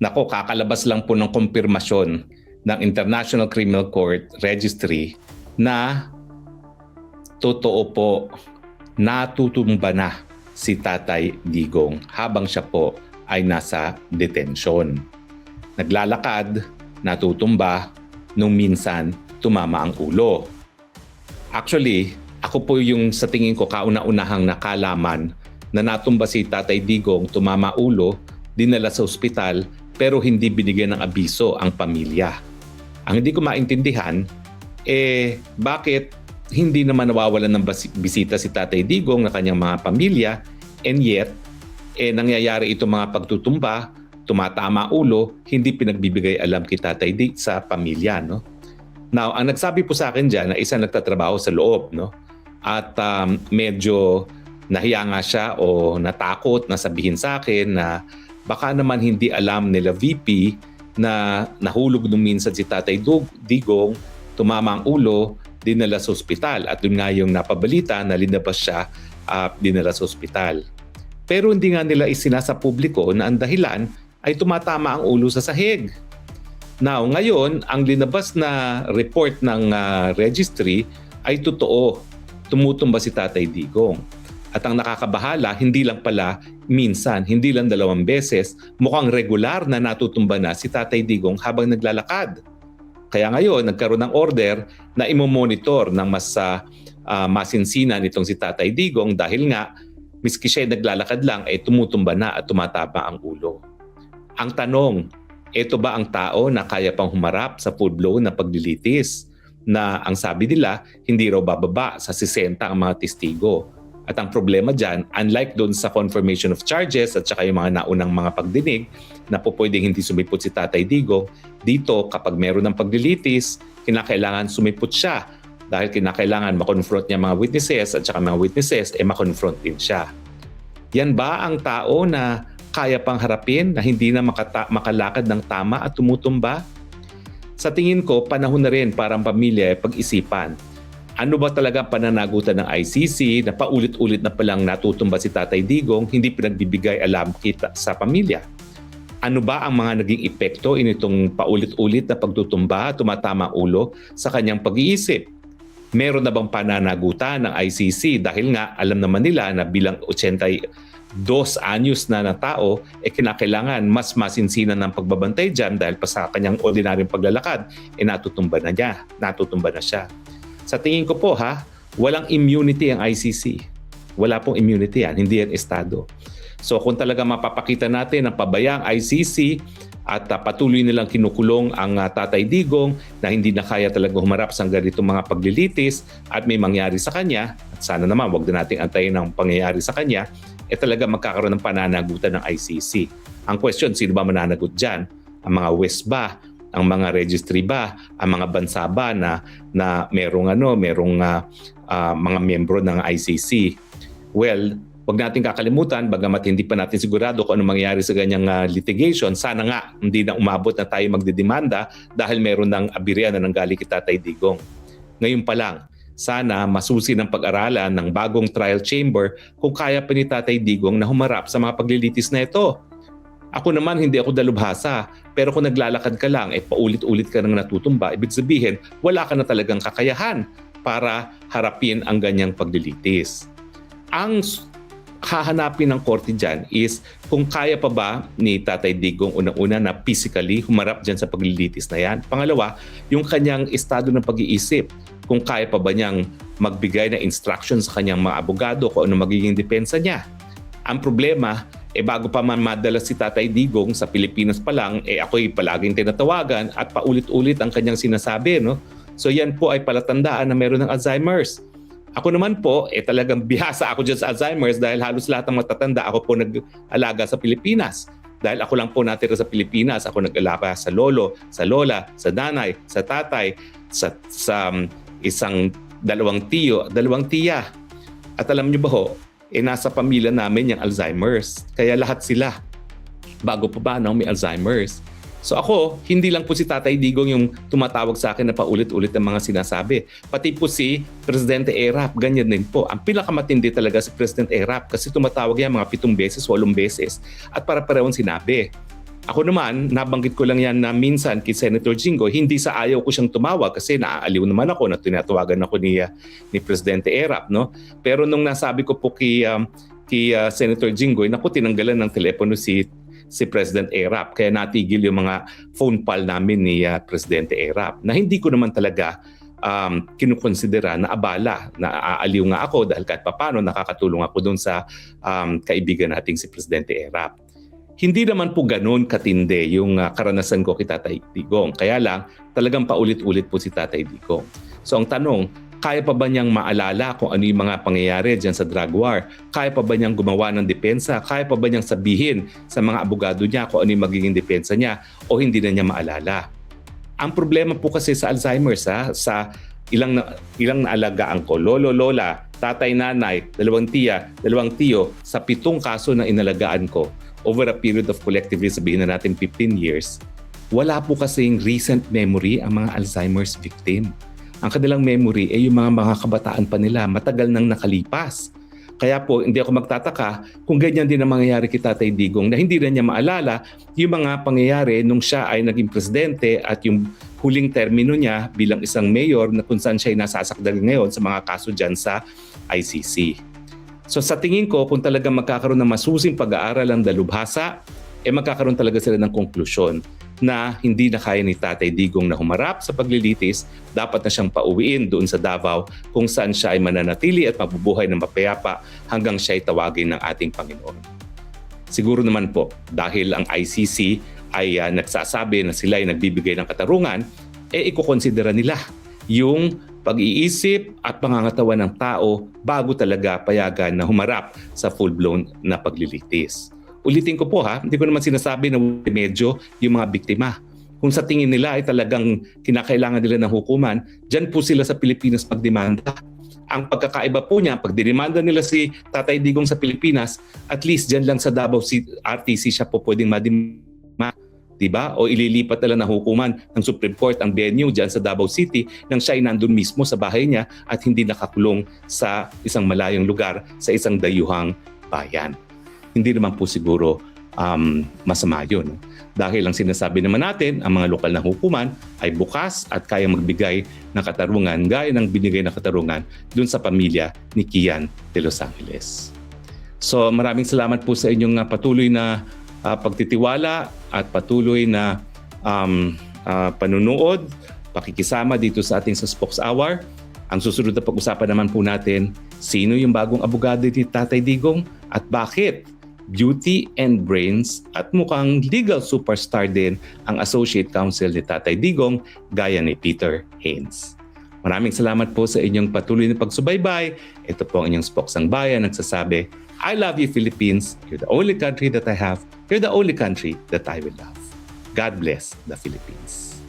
Nako, kakalabas lang po ng kumpirmasyon ng International Criminal Court Registry na totoo po, natutumba na si Tatay Digong habang siya po ay nasa detention. Naglalakad, natutumba, nung minsan tumama ang ulo. Actually, ako po yung sa tingin ko kauna-unahang nakalaman na natumba si Tatay Digong, tumama ulo, dinala sa ospital pero hindi binigyan ng abiso ang pamilya. Ang hindi ko maintindihan, bakit hindi naman nawawalan ng bisita si Tatay Digong na kanyang mga pamilya, and yet, nangyayari itong mga pagtutumba, tumatama ulo, hindi pinagbibigay alam kay Tatay Dig sa pamilya. No? Now, ang nagsabi po sa akin dyan na isang nagtatrabaho sa loob, no? At medyo nahiya nga siya o natakot na sabihin sa akin na baka naman hindi alam nila VP na nahulog nung minsan si Tatay Digong, tumama ang ulo, dinala sa ospital. At yun nga yung napabalita na linabas siya at dinala sa ospital. Pero hindi nga nila isinasa publiko na ang dahilan ay tumatama ang ulo sa sahig. Now, ngayon, ang linabas na report ng registry ay totoo. Tumutumba si Tatay Digong. At ang nakakabahala, hindi lang pala minsan, hindi lang 2 beses, mukhang regular na natutumba na si Tatay Digong habang naglalakad. Kaya ngayon, nagkaroon ng order na imomonitor ng mas masinsinan itong si Tatay Digong dahil nga, miski siya naglalakad lang, tumutumba na at tumataba ang ulo. Ang tanong, ito ba ang tao na kaya pang humarap sa full-blown na paglilitis na ang sabi nila, hindi raw bababa sa 60 ang mga testigo? At ang problema dyan, unlike doon sa confirmation of charges at saka yung mga naunang mga pagdinig na po pwedeng hindi sumipot si Tatay Digong, dito kapag meron ng paglilitis, kinakailangan sumipot siya dahil kinakailangan makonfront niya mga witnesses at saka mga witnesses makonfront din siya. Yan ba ang tao na kaya pang harapin na hindi na makalakad ng tama at tumutumba? Sa tingin ko, panahon na rin para ang pamilya pag-isipan. Ano ba talaga pananagutan ng ICC na paulit-ulit na palang natutumba si Tatay Digong, hindi pinagbibigay alam kita sa pamilya? Ano ba ang mga naging epekto initong paulit-ulit na pagtutumba, tumatama ulo sa kanyang pag-iisip? Meron na bang pananagutan ng ICC dahil nga alam naman nila na bilang 82 anyos na tao, kinakailangan mas masinsinan ng pagbabantay dyan dahil pa sa kanyang ordinaryong paglalakad, natutumba na siya. Sa tingin ko po walang immunity ang ICC. Wala pong immunity yan, hindi yan estado. So kung talaga mapapakita natin ang pabayang ICC at patuloy nilang kinukulong ang Tatay Digong na hindi na kaya talaga humarap sa ganitong mga paglilitis at may mangyari sa kanya, at sana naman wag na nating antayin ang pangyayari sa kanya, talaga magkakaroon ng pananagutan ng ICC. Ang question, sino ba mananagot dyan? Ang mga West ba? Ang mga registry ba? Ang mga bansa ba na merong mga membro ng ICC? Well, wag natin kakalimutan, bagamat hindi pa natin sigurado kung ano mangyayari sa ganyang litigation, sana nga hindi na umabot na tayo magdedemanda dahil meron ng abirya na nanggaling kay Tatay Digong. Ngayon pa lang, sana masusi ng pag-aralan ng bagong trial chamber kung kaya pa ni Tatay Digong na humarap sa mga paglilitis na ito. Ako naman, hindi ako dalubhasa, pero kung naglalakad ka lang, paulit-ulit ka nang natutumba, ibig sabihin, wala ka na talagang kakayahan para harapin ang ganyang paglilitis. Ang hahanapin ng korte dyan is kung kaya pa ba ni Tatay Digong unang-una na physically humarap dyan sa paglilitis na yan. Pangalawa, yung kanyang estado ng pag-iisip, kung kaya pa ba niyang magbigay na instructions sa kanyang mga abogado kung ano magiging depensa niya. Ang problema, bago pa man madala si Tatay Digong sa Pilipinas pa lang, ako'y palaging tinatawagan at paulit-ulit ang kanyang sinasabi. No? So yan po ay palatandaan na meron ng Alzheimer's. Ako naman po, talagang bihasa ako dyan sa Alzheimer's dahil halos lahat ng matatanda ako po nag-alaga sa Pilipinas. Dahil ako lang po natira sa Pilipinas, ako nag-alaga sa lolo, sa lola, sa nanay, sa tatay, sa isang 2 tiyo, 2 tiya. At alam niyo ba ho, nasa pamilya namin yung Alzheimer's. Kaya lahat sila, bago pa ba may Alzheimer's. So ako, hindi lang po si Tatay Digong yung tumatawag sa akin na paulit-ulit ang mga sinasabi. Pati po si Presidente Erap, ganyan din po. Ang pinakamatindi talaga si President Erap kasi tumatawag yan mga 7 beses, 8 beses. At para-parehong sinabi. Ako naman, nabanggit ko lang yan na minsan kay Senator Jinggoy, hindi sa ayaw ko siyang tumawag kasi naaaliw naman ako na tinatawagan ako ni Presidente Erap. No? Pero nung nasabi ko po kay Senator Jinggoy, naku, tinanggalan ng telepono si President Erap. Kaya natigil yung mga phone call namin ni Presidente Erap na hindi ko naman talaga kinukonsidera na abala, na aaliw nga ako dahil kahit papano nakakatulong ako doon sa kaibigan nating si Presidente Erap. Hindi naman po ganoon katindi yung karanasan ko kay Tatay Digong. Kaya lang, talagang paulit-ulit po si Tatay Digong. So ang tanong, kaya pa ba niyang maalala kung ano yung mga pangyayari dyan sa drug war? Kaya pa ba niyang gumawa ng depensa? Kaya pa ba niyang sabihin sa mga abogado niya kung ano yung magiging depensa niya? O hindi na niya maalala? Ang problema po kasi sa Alzheimer's, sa ilang naalagaan ko, lolo, lola, tatay, nanay, 2 tiya, 2 tiyo, sa 7 kaso na inalagaan ko, over a period of collectively sabihin na natin 15 years, wala po kasing recent memory ang mga Alzheimer's victim. Ang kanilang memory ay yung mga kabataan pa nila, matagal nang nakalipas. Kaya po, hindi ako magtataka kung ganyan din ang mangyayari kay Tatay Digong na hindi na niya maalala yung mga pangyayari nung siya ay naging presidente at yung huling termino niya bilang isang mayor na kung saan siya ay nasasakdal ngayon sa mga kaso dyan sa ICC. So sa tingin ko, kung talagang magkakaroon ng masusing pag-aaral ang dalubhasa, magkakaroon talaga sila ng konklusyon na hindi na kaya ni Tatay Digong na humarap sa paglilitis, dapat na siyang pauwiin doon sa Davao kung saan siya ay mananatili at mabubuhay ng mapayapa hanggang siya ay tawagin ng ating Panginoon. Siguro naman po, dahil ang ICC ay nagsasabi na sila ay nagbibigay ng katarungan, ikukonsidera nila yung pag-iisip at pangangatawan ng tao bago talaga payagan na humarap sa full-blown na paglilitis. Ulitin ko po hindi ko naman sinasabi na medyo yung mga biktima. Kung sa tingin nila ay talagang kinakailangan nila ng hukuman, dyan po sila sa Pilipinas magdemanda. Ang pagkakaiba po niya, pag dinimanda nila si Tatay Digong sa Pilipinas, at least dyan lang sa Davao RTC siya po pwedeng madimanda. Diba? O ililipat nila na hukuman ng Supreme Court ang venue dyan sa Davao City nang siya ay nandun mismo sa bahay niya at hindi nakakulong sa isang malayong lugar sa isang dayuhang bayan. Hindi naman po siguro masama yun. Dahil ang sinasabi naman natin, ang mga lokal na hukuman ay bukas at kaya magbigay ng katarungan gaya ng binigay na katarungan dun sa pamilya ni Kian de Los Angeles. So maraming salamat po sa inyong patuloy na pagtitiwala at patuloy na panunood, pakikisama dito sa ating Spokes Hour. Ang susunod na pag-usapan naman po natin, sino yung bagong abogado ni Tatay Digong at bakit beauty and brains at mukhang legal superstar din ang Associate Counsel ni Tatay Digong gaya ni Peter Haynes. Maraming salamat po sa inyong patuloy na pagsubaybay. Ito po ang inyong Spokes ang Bayan nagsasabi, I love you Philippines. You're the only country that I have. You're the only country that I will love. God bless the Philippines.